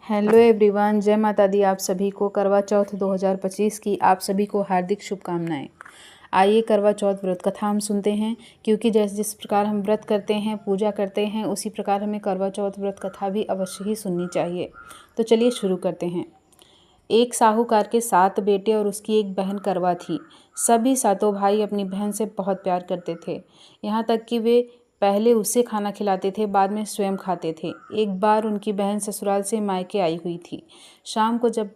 Hello everyone, जय माता दी। आप सभी को करवा चौथ 2025 की आप सभी को हार्दिक शुभकामनाएं। आइए करवा चौथ व्रत कथा हम सुनते हैं, क्योंकि जिस प्रकार हम व्रत करते हैं, पूजा करते हैं, उसी प्रकार हमें करवा चौथ व्रत कथा भी अवश्य ही सुननी चाहिए। तो चलिए शुरू करते हैं। एक साहूकार के 7 बेटे और उसकी एक बहन करवा थी। सभी सातों भाई अपनी बहन से बहुत प्यार करते थे, यहाँ तक कि वे पहले उसे खाना खिलाते थे, बाद में स्वयं खाते थे। एक बार उनकी बहन ससुराल से मायके आई हुई थी। शाम को जब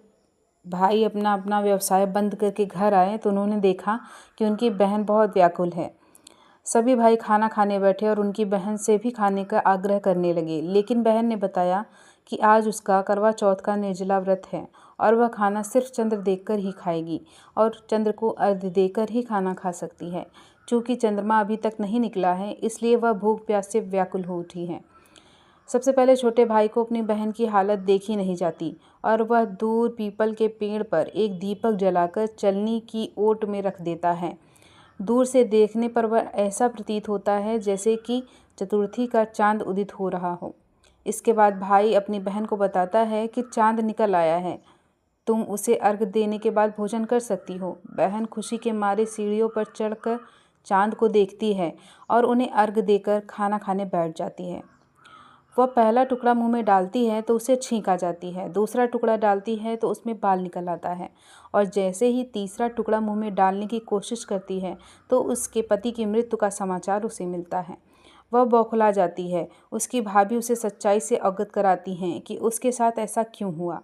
भाई अपना अपना व्यवसाय बंद करके घर आए तो उन्होंने देखा कि उनकी बहन बहुत व्याकुल है। सभी भाई खाना खाने बैठे और उनकी बहन से भी खाने का आग्रह करने लगे, लेकिन बहन ने बताया कि आज उसका करवा चौथ का निर्जला व्रत है और वह खाना सिर्फ चंद्र देखकर ही खाएगी और चंद्र को अर्घ्य देकर ही खाना खा सकती है। चूँकि चंद्रमा अभी तक नहीं निकला है, इसलिए वह भूख प्यास से व्याकुल हो उठी है। सबसे पहले छोटे भाई को अपनी बहन की हालत देखी नहीं जाती और वह दूर पीपल के पेड़ पर एक दीपक जलाकर चलनी की ओट में रख देता है। दूर से देखने पर वह ऐसा प्रतीत होता है जैसे कि चतुर्थी का चांद उदित हो रहा हो। इसके बाद भाई अपनी बहन को बताता है कि चांद निकल आया है, तुम उसे अर्घ देने के बाद भोजन कर सकती हो। बहन खुशी के मारे सीढ़ियों पर चढ़कर चांद को देखती है और उन्हें अर्घ देकर खाना खाने बैठ जाती है। वह पहला टुकड़ा मुंह में डालती है तो उसे छींक आ जाती है, दूसरा टुकड़ा डालती है तो उसमें बाल निकल आता है और जैसे ही तीसरा टुकड़ा मुंह में डालने की कोशिश करती है तो उसके पति की मृत्यु का समाचार उसे मिलता है। वह बौखला जाती है। उसकी भाभी उसे सच्चाई से अवगत कराती हैं कि उसके साथ ऐसा क्यों हुआ।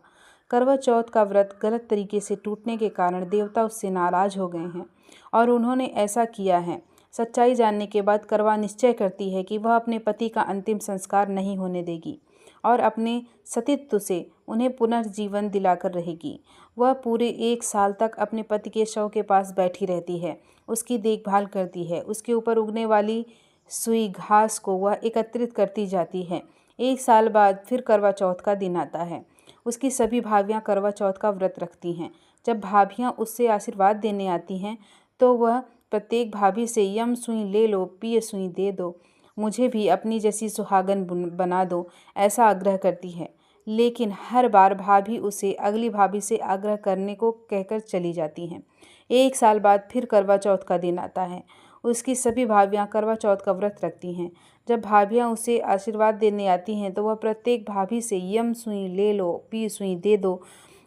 करवा चौथ का व्रत गलत तरीके से टूटने के कारण देवता उससे नाराज हो गए हैं और उन्होंने ऐसा किया है। सच्चाई जानने के बाद करवा निश्चय करती है कि वह अपने पति का अंतिम संस्कार नहीं होने देगी और अपने सतीत्व से उन्हें पुनर्जीवन दिलाकर रहेगी। वह पूरे 1 साल तक अपने पति के शव के पास बैठी रहती है, उसकी देखभाल करती है, उसके ऊपर उगने वाली सुई घास को वह एकत्रित करती जाती है। 1 साल बाद फिर करवा चौथ का दिन आता है। उसकी सभी भाभियाँ करवा चौथ का व्रत रखती हैं। जब भाभियाँ उससे आशीर्वाद देने आती हैं तो वह प्रत्येक भाभी से यम सुई ले लो, पिय सुई दे दो, मुझे भी अपनी जैसी सुहागन बना दो, ऐसा आग्रह करती है। लेकिन हर बार भाभी उसे अगली भाभी से आग्रह करने को कहकर चली जाती हैं। 1 साल बाद फिर करवा चौथ का दिन आता है। उसकी सभी भाभियाँ करवा चौथ का व्रत रखती हैं। जब भाभियाँ उसे आशीर्वाद देने आती हैं तो वह प्रत्येक भाभी से यम सुई ले लो, पी सुई दे दो,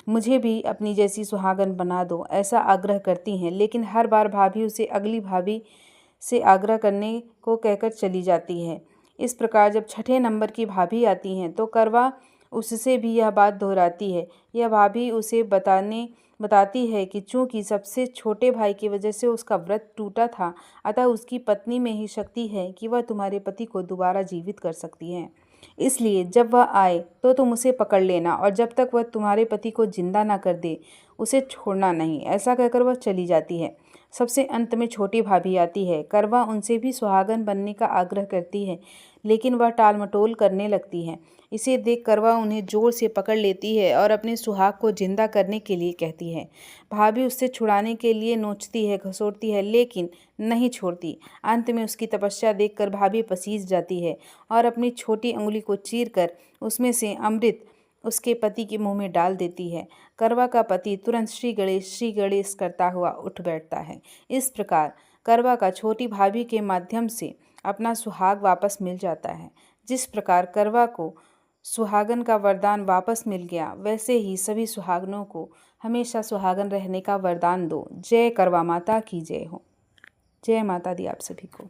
मुझे भी अपनी जैसी सुहागन बना दो, ऐसा आग्रह करती हैं। लेकिन हर बार भाभी उसे अगली भाभी से आग्रह करने को कहकर चली जाती है। इस प्रकार जब छठे नंबर की भाभी आती हैं तो करवा उससे भी यह बात दोहराती है। यह भाभी उसे बताती है कि चूंकि सबसे छोटे भाई की वजह से उसका व्रत टूटा था, अतः उसकी पत्नी में ही शक्ति है कि वह तुम्हारे पति को दोबारा जीवित कर सकती है। इसलिए जब वह आए तो तुम उसे पकड़ लेना और जब तक वह तुम्हारे पति को जिंदा ना कर दे उसे छोड़ना नहीं। ऐसा कहकर वह चली जाती है। सबसे अंत में छोटी भाभी आती है। करवा उनसे भी सुहागन बनने का आग्रह करती है, लेकिन वह टाल मटोल करने लगती है। इसे देख करवा उन्हें जोर से पकड़ लेती है और अपने सुहाग को जिंदा करने के लिए कहती है। भाभी उससे छुड़ाने के लिए नोचती है, घसोटती है, लेकिन नहीं छोड़ती। अंत में उसकी तपस्या देखकर भाभी पसीज जाती है और अपनी छोटी अंगुली को चीरकर उसमें से अमृत उसके पति के मुंह में डाल देती है। करवा का पति तुरंत श्री गणेश करता हुआ उठ बैठता है। इस प्रकार करवा का छोटी भाभी के माध्यम से अपना सुहाग वापस मिल जाता है। जिस प्रकार करवा को सुहागन का वरदान वापस मिल गया, वैसे ही सभी सुहागनों को हमेशा सुहागन रहने का वरदान दो। जय करवा माता की जय हो। जय माता दी आप सभी को।